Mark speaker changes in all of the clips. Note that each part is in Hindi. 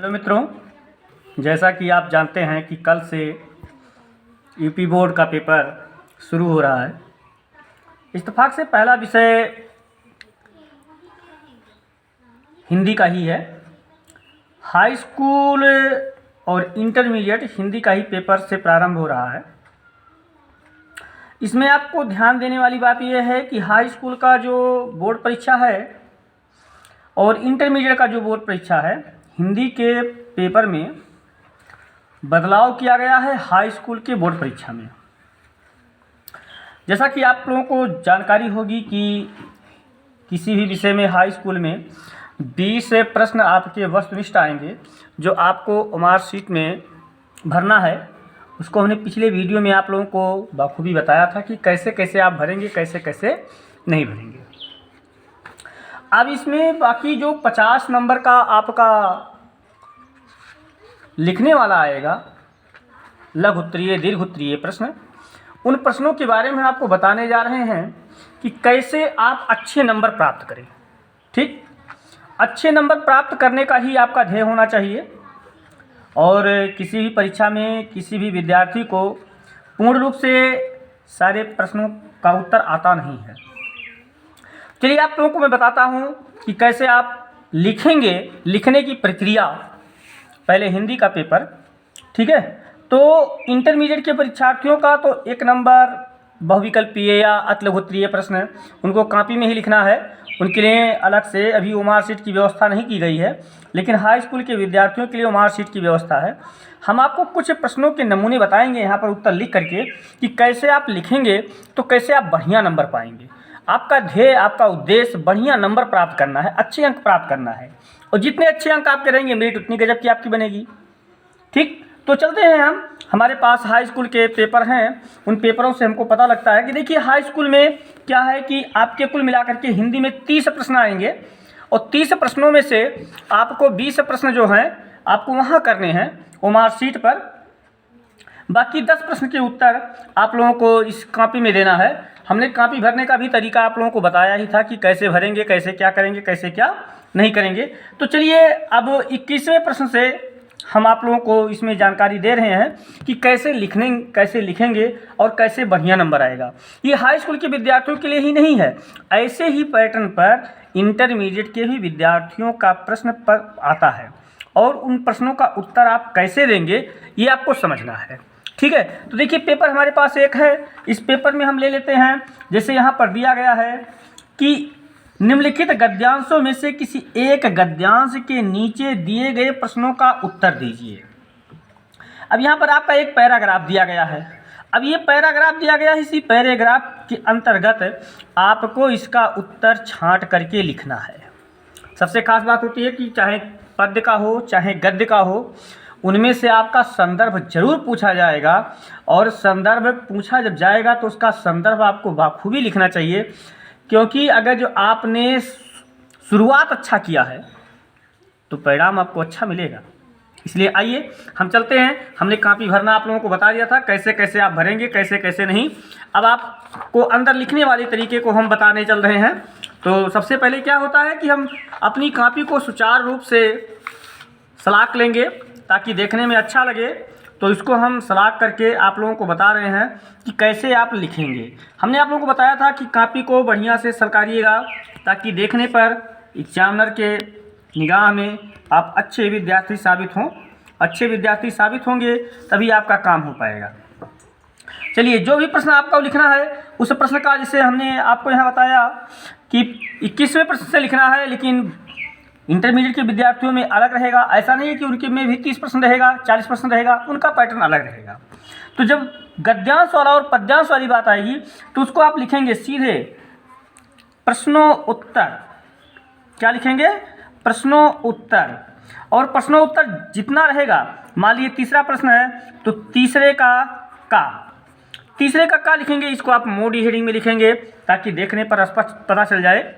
Speaker 1: हेलो मित्रों, जैसा कि आप जानते हैं कि कल से यूपी बोर्ड का पेपर शुरू हो रहा है। इत्तेफाक से पहला विषय हिंदी का ही है। हाई स्कूल और इंटरमीडिएट हिंदी का ही पेपर से प्रारंभ हो रहा है। इसमें आपको ध्यान देने वाली बात यह है कि हाई स्कूल का जो बोर्ड परीक्षा है और इंटरमीडिएट का जो बोर्ड परीक्षा है, हिंदी के पेपर में बदलाव किया गया है हाई स्कूल के बोर्ड परीक्षा में। जैसा कि आप लोगों को जानकारी होगी कि किसी भी विषय में हाई स्कूल में 20 प्रश्न आपके वस्तुनिष्ठ आएंगे जो आपको मार्कशीट में भरना है। उसको हमने पिछले वीडियो में आप लोगों को बखूबी बताया था कि कैसे कैसे आप भरेंगे, कैसे कैसे नहीं भरेंगे। अब इसमें बाकी जो 50 नंबर का आपका लिखने वाला आएगा, लघु उत्तरीय, दीर्घ उत्तरीय प्रश्न, उन प्रश्नों के बारे में आपको बताने जा रहे हैं कि कैसे आप अच्छे नंबर प्राप्त करें। ठीक, अच्छे नंबर प्राप्त करने का ही आपका ध्येय होना चाहिए और किसी भी परीक्षा में किसी भी विद्यार्थी को पूर्ण रूप से सारे प्रश्नों का उत्तर आता नहीं है। चलिए आप लोगों को मैं बताता हूँ कि कैसे आप लिखेंगे, लिखने की प्रक्रिया। पहले हिंदी का पेपर, ठीक है। तो इंटरमीडिएट के परीक्षार्थियों का तो 1 नंबर बहुविकल्पीय या अतिलघुत्तरीय प्रश्न उनको कॉपी में ही लिखना है। उनके लिए अलग से अभी मार्कशीट की व्यवस्था नहीं की गई है, लेकिन हाई स्कूल के विद्यार्थियों के लिए मार्कशीट की व्यवस्था है। हम आपको कुछ प्रश्नों के नमूने बताएंगे यहाँ पर उत्तर लिख करके कि कैसे आप लिखेंगे तो कैसे आप बढ़िया नंबर पाएंगे। आपका ध्येय, आपका उद्देश्य बढ़िया नंबर प्राप्त करना है, अच्छे अंक प्राप्त करना है, और जितने अच्छे अंक आपके रहेंगे मेरिट उतनी गजब की आपकी बनेगी। ठीक, तो चलते हैं हम। हमारे पास हाई स्कूल के पेपर हैं, उन पेपरों से हमको पता लगता है कि देखिए हाई स्कूल में क्या है कि आपके कुल मिलाकर के हिंदी में 30 प्रश्न आएंगे और 30 प्रश्नों में से आपको 20 प्रश्न जो हैं आपको वहाँ करने हैं वो मार्कशीट पर। बाकी 10 प्रश्न के उत्तर आप लोगों को इस कॉपी में देना है। हमने कॉपी भरने का भी तरीका आप लोगों को बताया ही था कि कैसे भरेंगे, कैसे क्या करेंगे, कैसे क्या नहीं करेंगे। तो चलिए अब 21वें प्रश्न से हम आप लोगों को इसमें जानकारी दे रहे हैं कि कैसे लिखेंगे और कैसे बढ़िया नंबर आएगा। ये हाई स्कूल के विद्यार्थियों के लिए ही नहीं है, ऐसे ही पैटर्न पर इंटरमीडिएट के भी विद्यार्थियों का प्रश्न पर आता है और उन प्रश्नों का उत्तर आप कैसे देंगे ये आपको समझना है। ठीक है, तो देखिए पेपर हमारे पास एक है। इस पेपर में हम ले लेते हैं, जैसे यहाँ पर दिया गया है कि निम्नलिखित गद्यांशों में से किसी एक गद्यांश के नीचे दिए गए प्रश्नों का उत्तर दीजिए। अब यहाँ पर आपका एक पैराग्राफ दिया गया है। अब ये पैराग्राफ दिया गया है, इसी पैराग्राफ के अंतर्गत आपको इसका उत्तर छांट करके लिखना है। सबसे खास बात होती है कि चाहे पद्य का हो चाहे गद्य का हो, उनमें से आपका संदर्भ जरूर पूछा जाएगा और संदर्भ पूछा जब जाएगा तो उसका संदर्भ आपको बखूबी लिखना चाहिए, क्योंकि अगर जो आपने शुरुआत अच्छा किया है तो परिणाम आपको अच्छा मिलेगा। इसलिए आइए हम चलते हैं। हमने कॉपी भरना आप लोगों को बता दिया था, कैसे कैसे आप भरेंगे, कैसे कैसे नहीं। अब आपको अंदर लिखने वाले तरीके को हम बताने चल रहे हैं। तो सबसे पहले क्या होता है कि हम अपनी कॉपी को सुचारू रूप से सलाख लेंगे ताकि देखने में अच्छा लगे। तो इसको हम सलाख करके आप लोगों को बता रहे हैं कि कैसे आप लिखेंगे। हमने आप लोगों को बताया था कि कॉपी को बढ़िया से सरकारिएगा ताकि देखने पर एग्जामिनर के निगाह में आप अच्छे विद्यार्थी साबित हों। अच्छे विद्यार्थी साबित होंगे तभी आपका काम हो पाएगा। चलिए, जो भी प्रश्न आपको लिखना है उस प्रश्न का, जैसे हमने आपको यहाँ बताया कि 21वें प्रश्न से लिखना है, लेकिन इंटरमीडिएट के विद्यार्थियों में अलग रहेगा। ऐसा नहीं है कि उनके में भी 30 प्रश्न रहेगा, 40 प्रश्न रहेगा, उनका पैटर्न अलग रहेगा। तो जब गद्यांश वाला और पद्यांश वाली बात आएगी तो उसको आप लिखेंगे सीधे प्रश्नों उत्तर। क्या लिखेंगे? प्रश्नों उत्तर। और प्रश्नों उत्तर जितना रहेगा, मान लीजिए तीसरा प्रश्न है तो तीसरे का लिखेंगे। इसको आप मोडी हेडिंग में लिखेंगे ताकि देखने पर स्पष्ट पता चल जाए।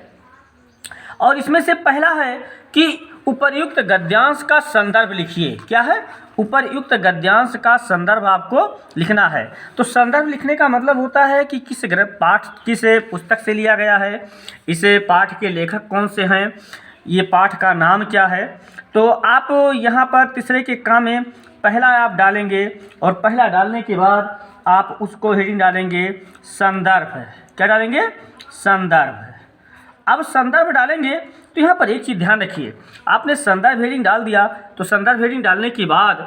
Speaker 1: और इसमें से पहला है कि उपर्युक्त गद्यांश का संदर्भ लिखिए। क्या है? उपर्युक्त गद्यांश का संदर्भ आपको लिखना है। तो संदर्भ लिखने का मतलब होता है कि किस पुस्तक से लिया गया है, इस पाठ के लेखक कौन से हैं, ये पाठ का नाम क्या है। तो आप यहाँ पर तीसरे के क्रम में पहला आप डालेंगे और पहला डालने के बाद आप उसको हेडिंग डालेंगे संदर्भ। क्या डालेंगे? संदर्भ। अब संदर्भ डालेंगे तो यहाँ पर एक चीज़ ध्यान रखिए, आपने संदर्भ हेडिंग डाल दिया तो संदर्भ हेडिंग डालने के बाद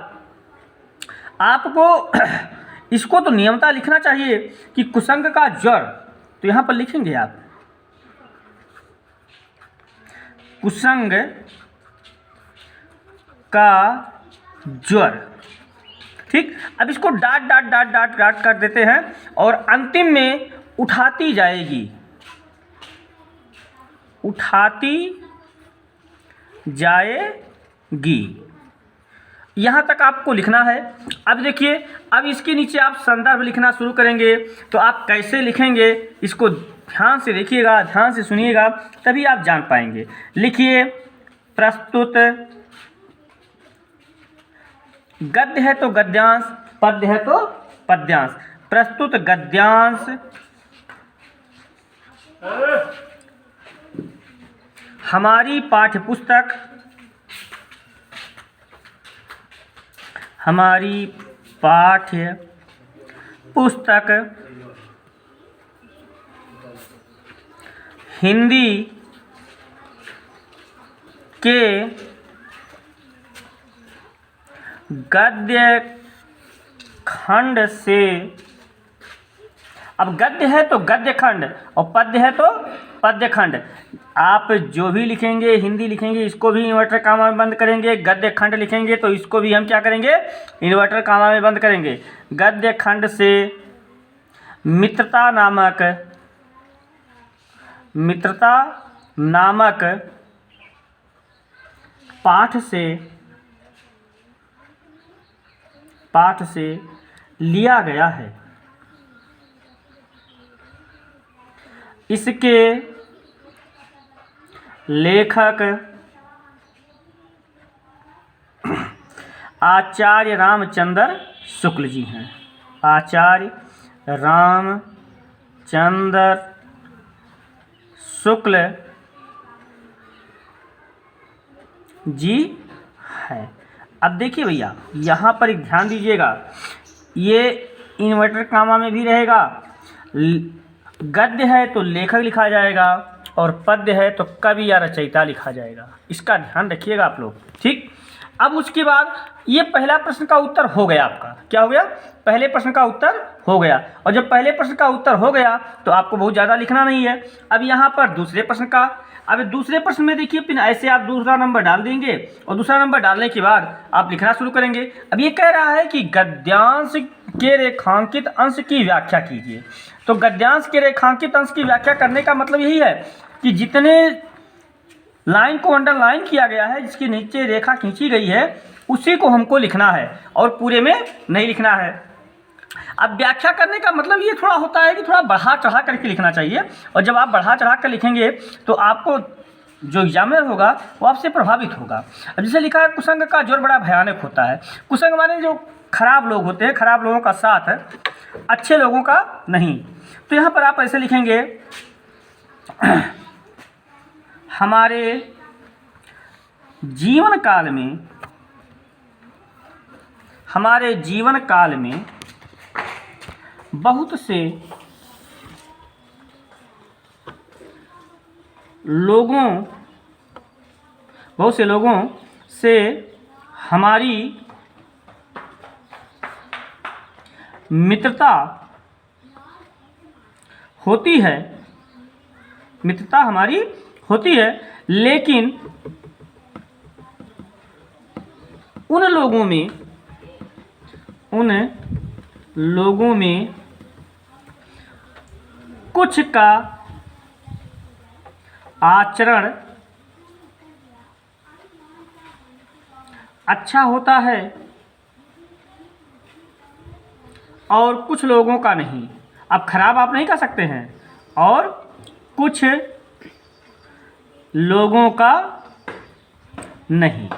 Speaker 1: आपको इसको तो नियमता लिखना चाहिए कि कुसंग का ज्वर, तो यहाँ पर लिखेंगे आप कुसंग का ज्वर। ठीक, अब इसको dot dot dot dot dot कर देते हैं और अंतिम में उठाती जाएगी, उठाती जाएगी, यहाँ तक आपको लिखना है। अब देखिए, अब इसके नीचे आप संदर्भ लिखना शुरू करेंगे तो आप कैसे लिखेंगे इसको ध्यान से देखिएगा, ध्यान से सुनिएगा, तभी आप जान पाएंगे। लिखिए प्रस्तुत गद्य है तो गद्यांश, पद्य है तो पद्यांश। प्रस्तुत गद्यांश हमारी पाठ्यपुस्तक, हमारी पाठ्य पुस्तक हिंदी के गद्य खंड से, अब गद्य है तो गद्य खंड और पद्य है तो पद्य खंड। आप जो भी लिखेंगे, हिंदी लिखेंगे इसको भी इन्वर्टर कामा में बंद करेंगे, गद्य खंड लिखेंगे तो इसको भी हम क्या करेंगे, इन्वर्टर कामा में बंद करेंगे। गद्य खंड से मित्रता नामक, मित्रता नामक पाठ से लिया गया है। इसके लेखक आचार्य रामचंद्र शुक्ल जी हैं। आचार्य रामचंद्र शुक्ल जी है। अब देखिए भैया, यहाँ पर एक ध्यान दीजिएगा, ये इन्वर्टर कामा में भी रहेगा। गद्य है तो लेखक लिखा जाएगा और पद्य है तो कवि या रचयिता लिखा जाएगा। इसका ध्यान रखिएगा आप लोग। ठीक, अब उसके बाद ये पहला प्रश्न का उत्तर हो गया आपका। क्या हो गया? पहले प्रश्न का उत्तर हो गया। और जब पहले प्रश्न का उत्तर हो गया तो आपको बहुत ज़्यादा लिखना नहीं है। अब यहाँ पर दूसरे प्रश्न का, अब दूसरे प्रश्न में देखिए फिर ऐसे आप दूसरा नंबर डाल देंगे और दूसरा नंबर डालने के बाद आप लिखना शुरू करेंगे। अब ये कह रहा है कि गद्यांश के रेखांकित अंश की व्याख्या कीजिए। तो गद्यांश के रेखांकित अंश की व्याख्या करने का मतलब यही है कि जितने लाइन को अंडरलाइन किया गया है, जिसके नीचे रेखा खींची गई है, उसी को हमको लिखना है और पूरे में नहीं लिखना है। अब व्याख्या करने का मतलब ये थोड़ा होता है कि थोड़ा बढ़ा चढ़ा करके लिखना चाहिए, और जब आप बढ़ा चढ़ा कर लिखेंगे तो आपको जो एग्जामिनर होगा वो आपसे प्रभावित होगा। अब जैसे लिखा है कुसंग का जोर बड़ा भयानक होता है। कुसंग माने जो खराब लोग होते हैं, खराब लोगों का साथ है, अच्छे लोगों का नहीं। तो यहाँ पर आप ऐसे लिखेंगे हमारे जीवन काल में, हमारे जीवन काल में बहुत से लोगों से हमारी मित्रता होती है, मित्रता हमारी होती है, लेकिन उन लोगों में कुछ का आचरण अच्छा होता है और कुछ लोगों का नहीं। अब खराब आप नहीं कह सकते हैं, और कुछ लोगों का नहीं।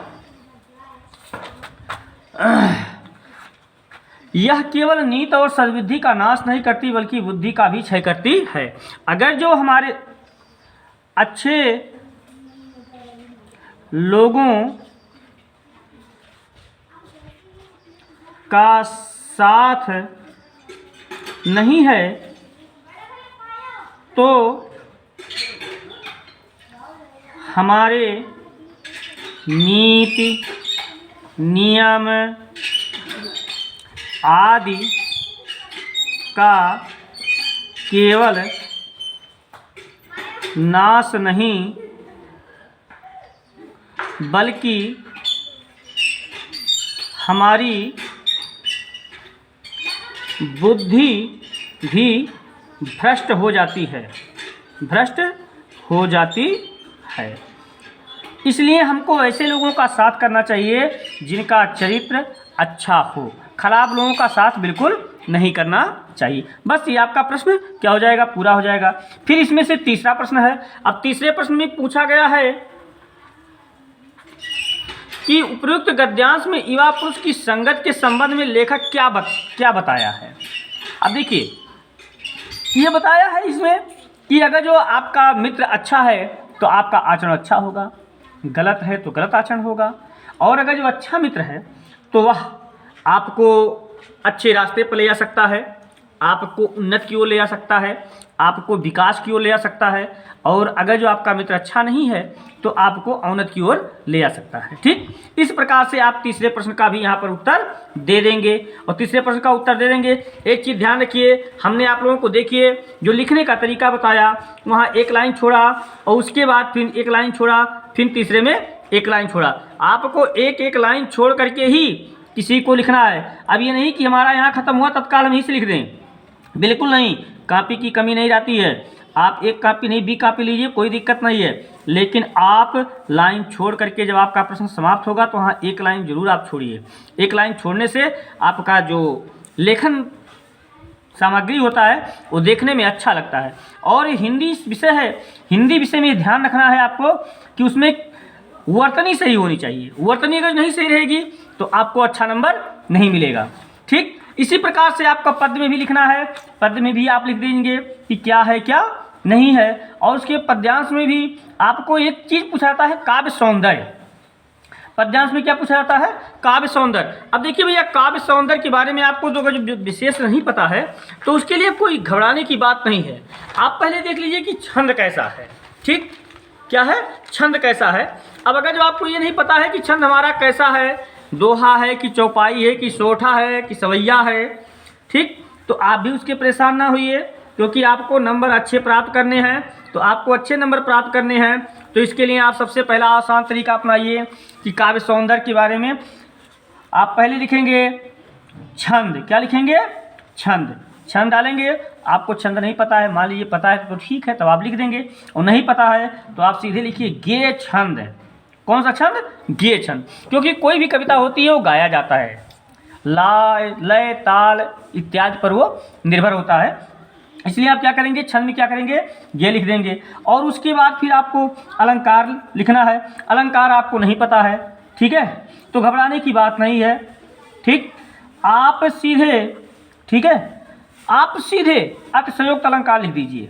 Speaker 1: यह केवल नीति और सद्बुद्धि का नाश नहीं करती बल्कि बुद्धि का भी क्षय करती है। अगर जो हमारे अच्छे लोगों का साथ नहीं है तो हमारे नीति नियम आदि का केवल नाश नहीं बल्कि हमारी बुद्धि भी भ्रष्ट हो जाती है, इसलिए हमको ऐसे लोगों का साथ करना चाहिए जिनका चरित्र अच्छा हो, खराब लोगों का साथ बिल्कुल नहीं करना चाहिए। बस ये आपका प्रश्न क्या हो जाएगा, पूरा हो जाएगा। फिर इसमें से तीसरा प्रश्न है। अब तीसरे प्रश्न में पूछा गया है कि उपयुक्त गद्यांश में युवा पुरुष की संगत के संबंध में लेखक क्या बताया है। अब देखिए, ये बताया है इसमें कि अगर जो आपका मित्र अच्छा है तो आपका आचरण अच्छा होगा, गलत है तो गलत आचरण होगा, और अगर जो अच्छा मित्र है तो वह आपको अच्छे रास्ते पर ले जा सकता है, आपको उन्नति की ओर ले जा सकता है, आपको विकास की ओर ले जा सकता है, और अगर जो आपका मित्र अच्छा नहीं है तो आपको अवनति की ओर ले जा सकता है। ठीक, इस प्रकार से आप तीसरे प्रश्न का भी यहाँ पर उत्तर दे देंगे। और तीसरे प्रश्न का उत्तर दे देंगे, एक चीज़ ध्यान रखिए, हमने आप लोगों को देखिए जो लिखने का तरीका बताया, वहाँ एक लाइन छोड़ा और उसके बाद फिर एक लाइन छोड़ा, फिर तीसरे में एक लाइन छोड़ा। आपको एक एक लाइन छोड़ करके ही किसी को लिखना है। अब ये नहीं कि हमारा यहाँ ख़त्म हुआ तत्काल हम यहीं से लिख दें, बिल्कुल नहीं, कॉपी की कमी नहीं रहती है। आप एक कॉपी नहीं, 20 कॉपी लीजिए, कोई दिक्कत नहीं है, लेकिन आप लाइन छोड़ करके जब आपका प्रश्न समाप्त होगा तो वहाँ एक लाइन जरूर आप छोड़िए। एक लाइन छोड़ने से आपका जो लेखन सामग्री होता है वो देखने में अच्छा लगता है। और हिंदी विषय है, हिंदी विषय में ध्यान रखना है आपको कि उसमें वर्तनी सही होनी चाहिए। वर्तनी अगर नहीं सही रहेगी तो आपको अच्छा नंबर नहीं मिलेगा। ठीक, इसी प्रकार से आपका पद्य में भी लिखना है, पद्य में भी आप लिख देंगे कि क्या है क्या नहीं है। और उसके पद्यांश में भी आपको एक चीज़ पूछा जाता है, काव्य सौंदर्य। पद्यांश में क्या पूछा जाता है, काव्य सौंदर्य। अब देखिए भैया, काव्य सौंदर्य के बारे में आपको जो विशेष नहीं पता है तो उसके लिए कोई घबराने की बात नहीं है। आप पहले देख लीजिए कि छंद कैसा है। ठीक, क्या है, छंद कैसा है। अब अगर जो आपको ये नहीं पता है कि छंद हमारा कैसा है, दोहा है कि चौपाई है कि सोठा है कि सवैया है, ठीक, तो आप भी उसके परेशान ना होइए, क्योंकि आपको नंबर अच्छे प्राप्त करने हैं। तो आपको अच्छे नंबर प्राप्त करने हैं तो इसके लिए आप सबसे पहला आसान तरीका अपनाइए कि काव्य सौंदर्य के बारे में आप पहले लिखेंगे छंद। क्या लिखेंगे, छंद। छंद डालेंगे। आपको छंद नहीं पता है, मान लीजिए पता है तो ठीक है, तब आप लिख देंगे, और नहीं पता है तो आप सीधे लिखिए गेय छंद। कौन सा छंद, गेय छंद। क्योंकि कोई भी कविता होती है वो गाया जाता है, लय ताल इत्यादि पर वो निर्भर होता है, इसलिए आप क्या करेंगे, छंद में क्या करेंगे, गेय लिख देंगे। और उसके बाद फिर आपको अलंकार लिखना है। अलंकार आपको नहीं पता है, ठीक है, तो घबराने की बात नहीं है। ठीक, आप सीधे, ठीक है, आप सीधे अतिशयोक्त अलंकार लिख दीजिए,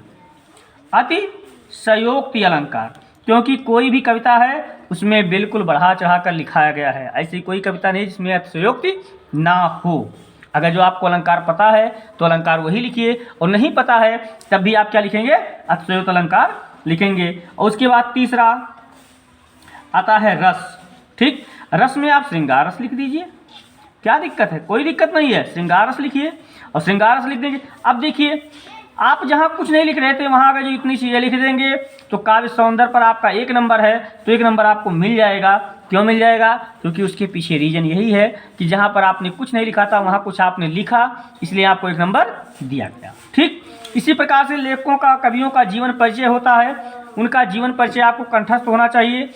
Speaker 1: अतिशयोक्ति अलंकार, क्योंकि कोई भी कविता है उसमें बिल्कुल बढ़ा चढ़ा कर लिखाया गया है। ऐसी कोई कविता नहीं जिसमें अतिशयोक्ति ना हो। अगर जो आपको अलंकार पता है तो अलंकार वही लिखिए, और नहीं पता है तब भी आप क्या लिखेंगे, अतिशयोक्त अलंकार लिखेंगे। और उसके बाद तीसरा आता है रस। ठीक, रस में आप श्रृंगार रस लिख दीजिए, क्या दिक्कत है, कोई दिक्कत नहीं है, श्रृंगार रस लिखिए और श्रृंगार रस लिख देंगे। अब देखिए, आप जहाँ कुछ नहीं लिख रहे थे वहाँ अगर जो इतनी चीज़ें लिख देंगे तो काव्य सौंदर्य पर आपका 1 नंबर है, तो 1 नंबर आपको मिल जाएगा। क्यों मिल जाएगा, क्योंकि उसके पीछे रीजन यही है कि जहाँ पर आपने कुछ नहीं लिखा था वहाँ कुछ आपने लिखा, इसलिए आपको 1 नंबर दिया गया। ठीक, इसी प्रकार से लेखकों का, कवियों का जीवन परिचय होता है, उनका जीवन परिचय आपको कंठस्थ होना चाहिए।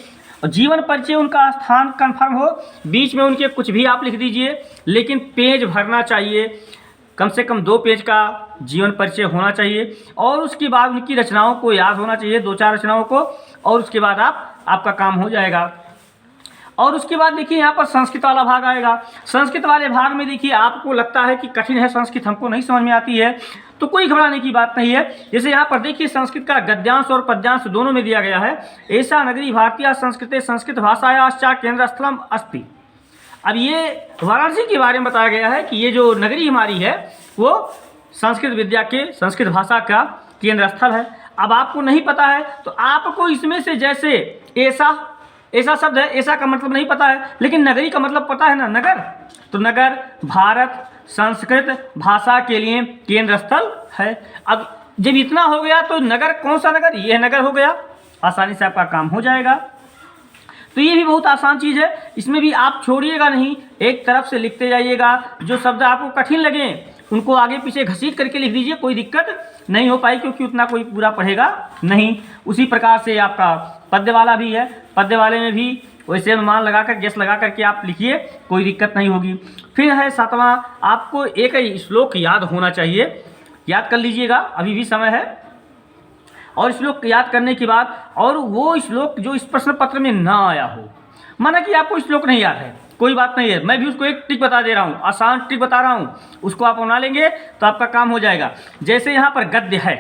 Speaker 1: और जीवन परिचय उनका स्थान कन्फर्म हो, बीच में उनके कुछ भी आप लिख दीजिए, लेकिन पेज भरना चाहिए, कम से कम 2 पेज का जीवन परिचय होना चाहिए। और उसके बाद उनकी रचनाओं को याद होना चाहिए, 2-4 रचनाओं को, और उसके बाद आपका काम हो जाएगा। और उसके बाद देखिए यहाँ पर संस्कृत वाला भाग आएगा। संस्कृत वाले भाग में देखिए आपको लगता है कि कठिन है संस्कृत, हमको नहीं समझ में आती है, तो कोई घबराने की बात नहीं है। जैसे यहाँ पर देखिए संस्कृत का गद्यांश और पद्यांश दोनों में दिया गया है। ऐसा नगरी भारतीय संस्कृते संस्कृत भाषायाश्चा केंद्र स्थलम अस्ति। अब ये वाराणसी के बारे में बताया गया है कि ये जो नगरी हमारी है वो संस्कृत विद्या के संस्कृत भाषा का केंद्र स्थल है। अब आपको नहीं पता है तो आपको इसमें से जैसे ऐसा शब्द है, ऐसा का मतलब नहीं पता है, लेकिन नगरी का मतलब पता है ना, नगर। तो नगर भारत संस्कृत भाषा के लिए केंद्र स्थल है। अब जब इतना हो गया तो नगर, कौन सा नगर, यह नगर हो गया, आसानी से आपका काम हो जाएगा। तो ये भी बहुत आसान चीज़ है, इसमें भी आप छोड़िएगा नहीं, एक तरफ से लिखते जाइएगा। जो शब्द आपको कठिन लगे उनको आगे पीछे घसीट करके लिख दीजिए, कोई दिक्कत नहीं हो पाई, क्योंकि उतना कोई पूरा पढ़ेगा नहीं। उसी प्रकार से आपका पद्य वाला भी है, पद्य वाले में भी वैसे अनुमान लगाकर गेस लगा करके आप लिखिए, कोई दिक्कत नहीं होगी। फिर है सातवां, आपको एक श्लोक याद होना चाहिए, याद कर लीजिएगा, अभी भी समय है। और श्लोक याद करने के बाद, और वो श्लोक जो इस प्रश्न पत्र में ना आया हो, माना कि आपको श्लोक नहीं याद है, कोई बात नहीं है, मैं भी उसको एक ट्रिक बता दे रहा हूँ, आसान ट्रिक बता रहा हूँ, उसको आप बना लेंगे तो आपका काम हो जाएगा। जैसे यहाँ पर गद्य है,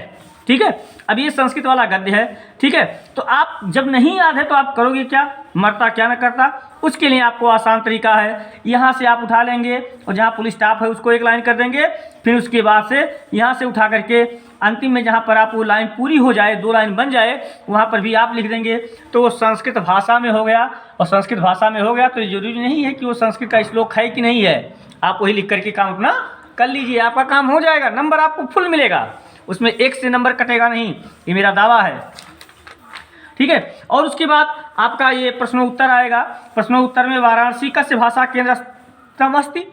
Speaker 1: ठीक है, अब ये संस्कृत वाला गद्य है, ठीक है, तो आप जब नहीं याद है तो आप करोगे क्या, मरता क्या न करता। उसके लिए आपको आसान तरीका है, यहाँ से आप उठा लेंगे और जहाँ पुलिस स्टाफ है उसको एक लाइन कर देंगे, फिर उसके बाद से यहाँ से उठा करके अंतिम में जहाँ पर आप वो लाइन पूरी हो जाए, 2 लाइन बन जाए, वहाँ पर भी आप लिख देंगे। तो वो संस्कृत भाषा में हो गया, और संस्कृत भाषा में हो गया तो जरूरी नहीं है कि वो संस्कृत का श्लोक है कि नहीं है, आप वही लिख करके काम अपना कर लीजिए, आपका काम हो जाएगा, नंबर आपको फुल मिलेगा, उसमें एक से नंबर कटेगा नहीं, ये मेरा दावा है, ठीक है। और उसके बाद आपका ये प्रश्नोत्तर आएगा। प्रश्नोत्तर में वाराणसी कस्य भाषा केंद्र स्थलमस्ति।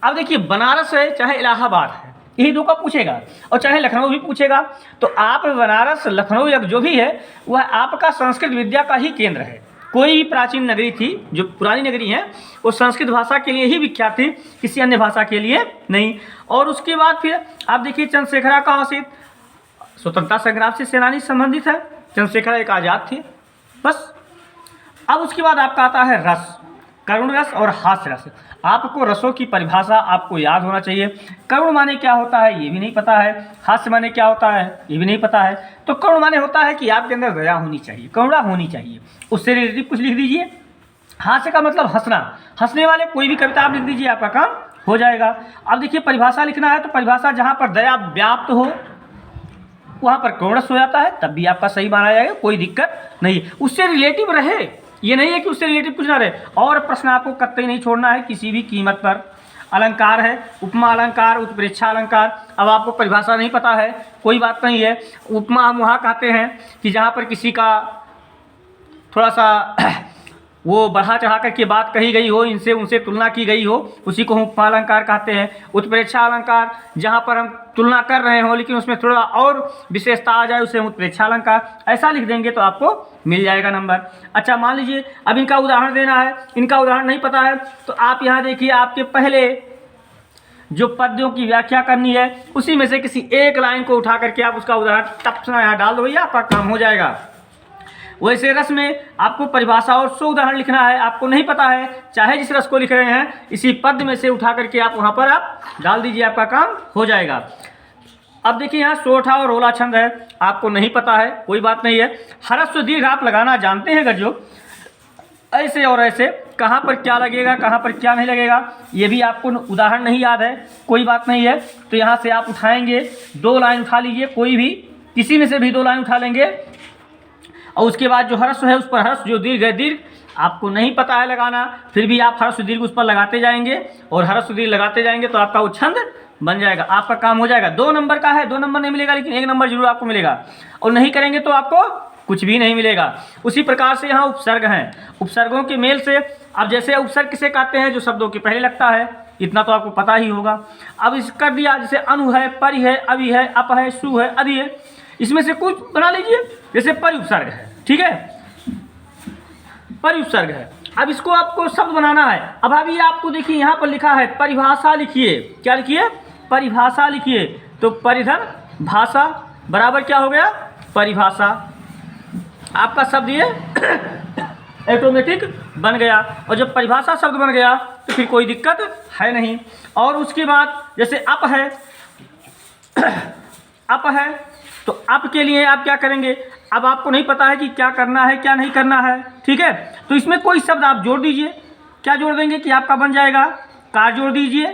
Speaker 1: अब देखिए बनारस है चाहे इलाहाबाद है, यही दो का पूछेगा, और चाहे लखनऊ भी पूछेगा, तो आप बनारस लखनऊ या जो भी है वह आपका संस्कृत विद्या का ही केंद्र है। कोई भी प्राचीन नगरी थी, जो पुरानी नगरी है, वो संस्कृत भाषा के लिए ही विख्यात थी, किसी अन्य भाषा के लिए नहीं। और उसके बाद फिर आप देखिए चंद्रशेखर कहाँ से, स्वतंत्रता संग्राम से सेनानी संबंधित है, चंद्रशेखर एक आज़ाद थे, बस। अब उसके बाद आपका आता है रस, करुण रस और हास्य रस। आपको रसों की परिभाषा आपको याद होना चाहिए। करुण माने क्या होता है ये भी नहीं पता है, हास्य माने क्या होता है ये भी नहीं पता है। तो करुण माने होता है कि आपके अंदर दया होनी चाहिए, करुणा होनी चाहिए, उससे रिलेटिव कुछ लिख दीजिए। हास्य का मतलब हंसना, हंसने वाले कोई भी कविता आप लिख दीजिए, आपका काम हो जाएगा। अब देखिए परिभाषा लिखना है तो परिभाषा जहाँ पर दया व्याप्त हो वहाँ पर करुण रस हो जाता है, तब भी आपका सही माना जाएगा, कोई दिक्कत नहीं। उससे रिलेटिव रहे, ये नहीं है कि उससे रिलेटिव कुछ ना रहे। और प्रश्न आपको कतई नहीं छोड़ना है किसी भी कीमत पर। अलंकार है, उपमा अलंकार, उत्प्रेक्षा अलंकार। अब आपको परिभाषा नहीं पता है, कोई बात नहीं है। उपमा हम वहाँ कहते हैं कि जहाँ पर किसी का थोड़ा सा वो बढ़ा चढ़ा करके बात कही गई हो, इनसे उनसे तुलना की गई हो, उसी को हम उपमा अलंकार कहते हैं। उत्प्रेक्षा अलंकार जहाँ पर हम तुलना कर रहे हो लेकिन उसमें थोड़ा और विशेषता आ जाए, उसे हम उत्प्रेक्षा अलंकार, ऐसा लिख देंगे तो आपको मिल जाएगा नंबर। अच्छा मान लीजिए अब इनका उदाहरण देना है, इनका उदाहरण नहीं पता है तो आप यहाँ देखिए, आपके पहले जो पद्यों की व्याख्या करनी है उसी में से किसी एक लाइन को उठा करके आप उसका उदाहरण टप से यहाँ डाल दो, भैया आपका काम हो जाएगा। वैसे रस में आपको परिभाषा और 100 उदाहरण लिखना है, आपको नहीं पता है, चाहे जिस रस को लिख रहे हैं इसी पद में से उठा करके आप वहाँ पर आप डाल दीजिए, आपका काम हो जाएगा। अब देखिए यहाँ सोठा और रोला छंद है, आपको नहीं पता है, कोई बात नहीं है। ह्रस्व दीर्घ आप लगाना जानते हैं गजो, ऐसे और ऐसे, कहाँ पर क्या लगेगा कहाँ पर क्या नहीं लगेगा ये भी आपको उदाहरण नहीं याद है, कोई बात नहीं है। तो यहाँ से आप उठाएंगे, 2 लाइन उठा लीजिए, कोई भी किसी में से भी 2 लाइन उठा लेंगे, और उसके बाद जो ह्रस्व है उस पर ह्रस्व, जो दीर्घ है दीर्घ, आपको नहीं पता है लगाना, फिर भी आप ह्रस्व दीर्घ उस पर लगाते जाएंगे और ह्रस्व दीर्घ लगाते जाएंगे तो आपका वो छंद बन जाएगा, आपका काम हो जाएगा। 2 नंबर का है, 2 नंबर नहीं मिलेगा लेकिन 1 नंबर जरूर आपको मिलेगा, और नहीं करेंगे तो आपको कुछ भी नहीं मिलेगा। उसी प्रकार से यहाँ उपसर्ग हैं, उपसर्गों के मेल से, अब जैसे उपसर्ग किसे कहते हैं, जो शब्दों के पहले लगता है, इतना तो आपको पता ही होगा। अब इस कर दिया, जैसे अनु है, परि है, अभि है, अप है, सु है, अधि है, इसमें से कुछ बना लीजिए। जैसे परि उपसर्ग है, ठीक है, परि उपसर्ग है, अब इसको आपको शब्द बनाना है। अब अभी आपको देखिए यहाँ पर लिखा है परिभाषा लिखिए, क्या लिखिए, परिभाषा लिखिए। तो परिधन भाषा बराबर क्या हो गया, परिभाषा, आपका शब्द ये ऑटोमेटिक बन गया। और जब परिभाषा शब्द बन गया तो फिर कोई दिक्कत है नहीं। और उसके बाद जैसे अप है, अप है, तो अप के लिए आप क्या करेंगे, अब आपको नहीं पता है कि क्या करना है क्या नहीं करना है, ठीक है। तो इसमें कोई शब्द आप जोड़ दीजिए, क्या जोड़ देंगे कि आपका बन जाएगा कार जोड़ दीजिए,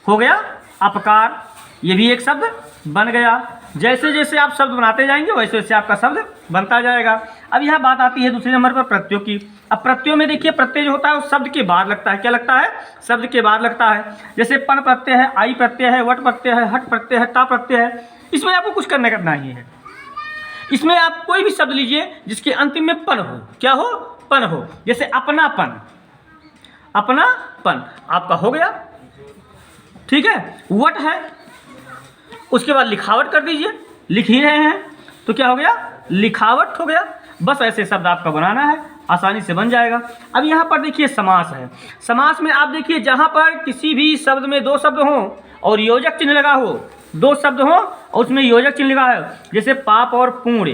Speaker 1: हो गया अपकार, ये भी एक शब्द बन गया। जैसे जैसे आप शब्द बनाते जाएंगे वैसे वैसे आपका शब्द बनता जाएगा। अब यह बात आती है दूसरे नंबर पर प्रत्ययों की। अब प्रत्ययों में देखिए, प्रत्यय जो होता है वो शब्द के बाद लगता है, क्या लगता है, शब्द के बाद लगता है। जैसे पन प्रत्यय है, आई प्रत्यय है, वट प्रत्यय है, हट प्रत्यय है, ता प्रत्यय है। इसमें आपको कुछ करने का नहीं है। इसमें आप कोई भी शब्द लीजिए जिसके अंतिम में पन हो, क्या हो, पन हो। जैसे अपनापन, अपनापन आपका हो गया, ठीक है। वट है, उसके बाद लिखावट कर दीजिए, लिख ही रहे हैं तो क्या हो गया, लिखावट हो गया। बस ऐसे शब्द आपका बनाना है, आसानी से बन जाएगा। अब यहाँ पर देखिए समास है। समास में आप देखिए जहाँ पर किसी भी शब्द में दो शब्द हों और योजक चिन्ह लगा हो, दो शब्द हों और उसमें योजक चिन्ह लगा है, जैसे पाप और पुण्य,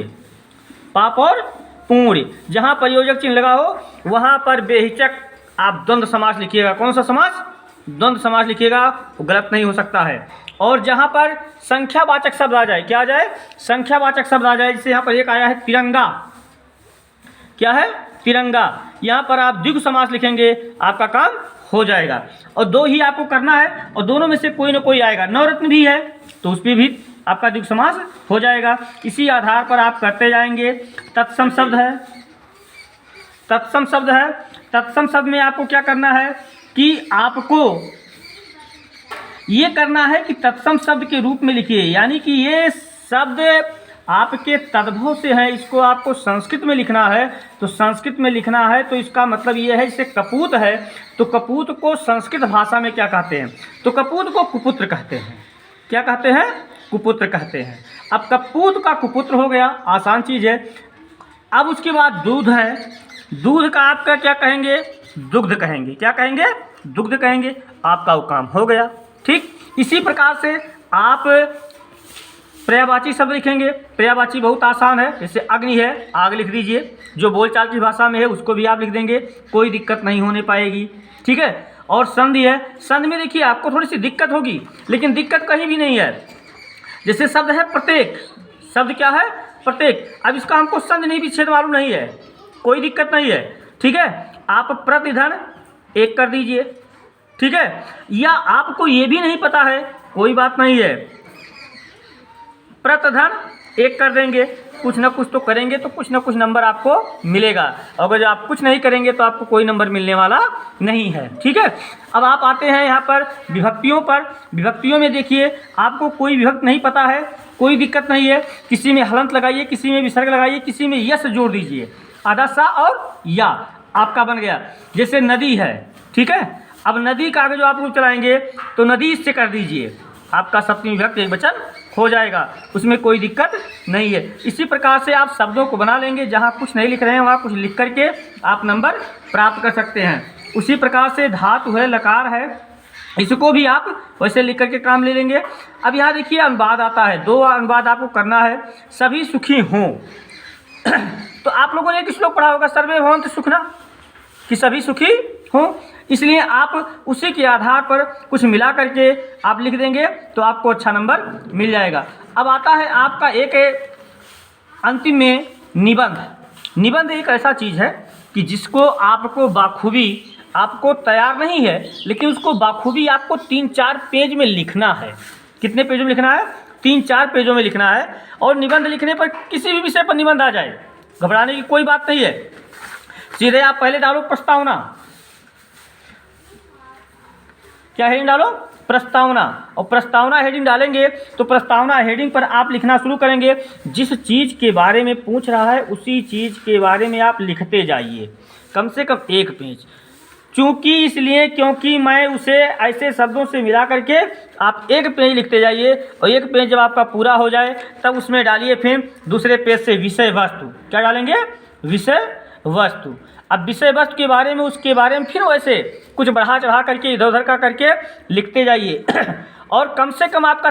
Speaker 1: पाप और पुण्य, जहाँ पर योजक चिन्ह लगा हो वहाँ पर बेहिचक आप द्वंद्व समास लिखिएगा। कौन सा समास, द्वंद्व समास लिखिएगा, वो गलत नहीं हो सकता है। और जहाँ पर संख्यावाचक शब्द आ जाए, क्या आ जाए, संख्यावाचक शब्द आ जाए, जैसे यहाँ पर एक आया है तिरंगा, क्या है, तिरंगा, यहाँ पर आप द्विगु समास लिखेंगे, आपका काम हो जाएगा। और दो ही आपको करना है और दोनों में से कोई ना कोई आएगा। नवरत्न भी है तो उस पर भी आपका द्विगु समास हो जाएगा। इसी आधार पर आप करते जाएंगे। तत्सम शब्द है, तत्सम शब्द है। तत्सम शब्द में आपको क्या करना है कि आपको ये करना है कि तत्सम शब्द के रूप में लिखिए, यानी कि ये शब्द आपके तद्भव से है, इसको आपको संस्कृत में लिखना है। तो संस्कृत में लिखना है तो इसका मतलब ये है, जैसे कपूत है तो कपूत को संस्कृत भाषा में क्या कहते हैं, तो कपूत को कुपुत्र कहते हैं। क्या कहते हैं, कुपुत्र कहते हैं। अब कपूत का कुपुत्र हो गया, आसान चीज़ है। अब उसके बाद दूध है, दूध का आपका क्या कहेंगे, दुग्ध कहेंगे, क्या कहेंगे, दुग्ध कहेंगे, आपका वो काम हो गया, ठीक। इसी प्रकार से आप पर्यायवाची शब्द लिखेंगे। पर्यायवाची बहुत आसान है, जैसे अग्नि है, आग लिख दीजिए, जो बोलचाल की भाषा में है उसको भी आप लिख देंगे, कोई दिक्कत नहीं होने पाएगी, ठीक है। और संधि है, संधि में देखिए आपको थोड़ी सी दिक्कत होगी, लेकिन दिक्कत कहीं भी नहीं है। जैसे शब्द है प्रत्येक, शब्द क्या है, प्रत्येक। अब इसका हमको संधि नहीं विच्छेद मालूम नहीं है, कोई दिक्कत नहीं है, ठीक है। आप प्रतिधन एक कर दीजिए, ठीक है। या आपको ये भी नहीं पता है, कोई बात नहीं है, प्रतिधन एक कर देंगे। कुछ ना कुछ तो करेंगे तो कुछ ना कुछ नंबर आपको मिलेगा, अगर जो आप कुछ नहीं करेंगे तो आपको कोई नंबर मिलने वाला नहीं है, ठीक है। अब आप आते हैं यहाँ पर विभक्तियों पर। विभक्तियों में देखिए आपको कोई विभक्त नहीं पता है, कोई दिक्कत नहीं है। किसी में हलंत लगाइए, किसी में विसर्ग लगाइए, किसी में यस जोड़ दीजिए, आधा सा और या आपका बन गया। जैसे नदी है, ठीक है। अब नदी का आगे जो आप लोग चलाएंगे तो नदी इससे कर दीजिए, आपका सप्तमी विभक्त एक वचन हो जाएगा, उसमें कोई दिक्कत नहीं है। इसी प्रकार से आप शब्दों को बना लेंगे, जहाँ कुछ नहीं लिख रहे हैं वहाँ कुछ लिख करके आप नंबर प्राप्त कर सकते हैं। उसी प्रकार से धातु है, लकार है, इसको भी आप वैसे लिख करके काम ले लेंगे। अब यहाँ देखिए अनुवाद आता है, दो अनुवाद आपको करना है। सभी सुखी हों तो आप लोगों ने किस लोग पढ़ा होगा, सर्वे भवन्तु सुखिनः, कि सभी सुखी हों। इसलिए आप उसी के आधार पर कुछ मिला करके आप लिख देंगे तो आपको अच्छा नंबर मिल जाएगा। अब आता है आपका एक अंतिम में निबंध। निबंध एक ऐसा चीज़ है कि जिसको आपको बाखूबी, आपको तैयार नहीं है लेकिन उसको बाखूबी आपको 3-4 पेज में लिखना है। कितने पेजों में लिखना है, 3-4 पेजों में लिखना है। और निबंध लिखने पर किसी भी विषय पर निबंध आ जाए, घबराने की कोई बात नहीं है। सीधे आप पहले डालो प्रस्तावना, क्या हेडिंग डालो, प्रस्तावना। और प्रस्तावना हेडिंग डालेंगे तो प्रस्तावना हेडिंग पर आप लिखना शुरू करेंगे। जिस चीज़ के बारे में पूछ रहा है उसी चीज़ के बारे में आप लिखते जाइए, कम से कम 1 पेज। चूँकि इसलिए क्योंकि मैं उसे ऐसे शब्दों से मिला करके आप 1 पेज लिखते जाइए, और 1 पेज जब आपका पूरा हो जाए तब उसमें डालिए फिर दूसरे पेज से विषय वस्तु। क्या डालेंगे, विषय वस्तु। अब विषय वस्तु के बारे में, उसके बारे में फिर वैसे कुछ बढ़ा चढ़ा करके इधर उधर का करके लिखते जाइए। और कम से कम आपका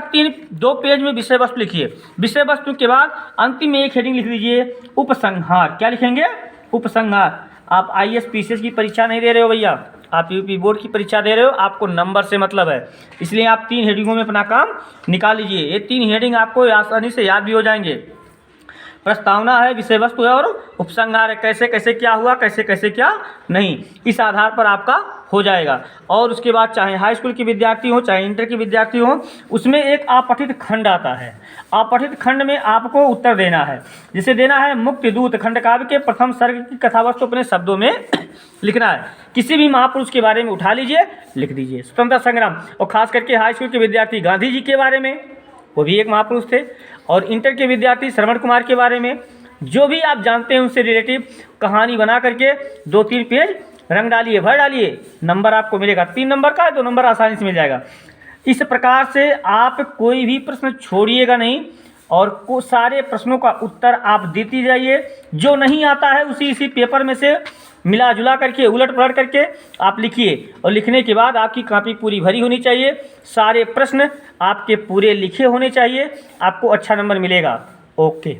Speaker 1: 2 पेज में विषय वस्तु लिखिए। विषय वस्तु के बाद अंतिम में एक हेडिंग लिख दीजिए, उपसंहार। क्या लिखेंगे, उपसंहार। आप IAS PCS की परीक्षा नहीं दे रहे हो भैया, आप यूपी बोर्ड की परीक्षा दे रहे हो, आपको नंबर से मतलब है, इसलिए आप 3 हेडिंगों में अपना काम निकाल लीजिए। ये 3 हेडिंग आपको आसानी से याद भी हो जाएंगे। प्रस्तावना है, विषय वस्तु है और उपसंहार है, कैसे कैसे क्या हुआ, कैसे कैसे क्या नहीं, इस आधार पर आपका हो जाएगा। और उसके बाद चाहे हाई स्कूल के विद्यार्थी हो चाहे इंटर के विद्यार्थी हो, उसमें एक अपठित खंड आता है। अपठित खंड में आपको उत्तर देना है, जिसे देना है मुक्ति दूत खंड काव्य के प्रथम सर्ग की कथावस्तु अपने शब्दों में लिखना है। किसी भी महापुरुष के बारे में उठा लीजिए, लिख दीजिए। स्वतंत्रता संग्राम और खास करके हाई स्कूल के विद्यार्थी गांधी जी के बारे में, वो भी एक महापुरुष थे, और इंटर के विद्यार्थी श्रवण कुमार के बारे में, जो भी आप जानते हैं उनसे रिलेटिव कहानी बना करके 2-3 पेज रंग डालिए, भर डालिए, नंबर आपको मिलेगा। 3 नंबर का है तो नंबर आसानी से मिल जाएगा। इस प्रकार से आप कोई भी प्रश्न छोड़िएगा नहीं और सारे प्रश्नों का उत्तर आप देती जाइए। जो नहीं आता है इसी पेपर में से मिला जुला करके उलट पलट करके आप लिखिए, और लिखने के बाद आपकी कॉपी पूरी भरी होनी चाहिए, सारे प्रश्न आपके पूरे लिखे होने चाहिए, आपको अच्छा नंबर मिलेगा। ओके।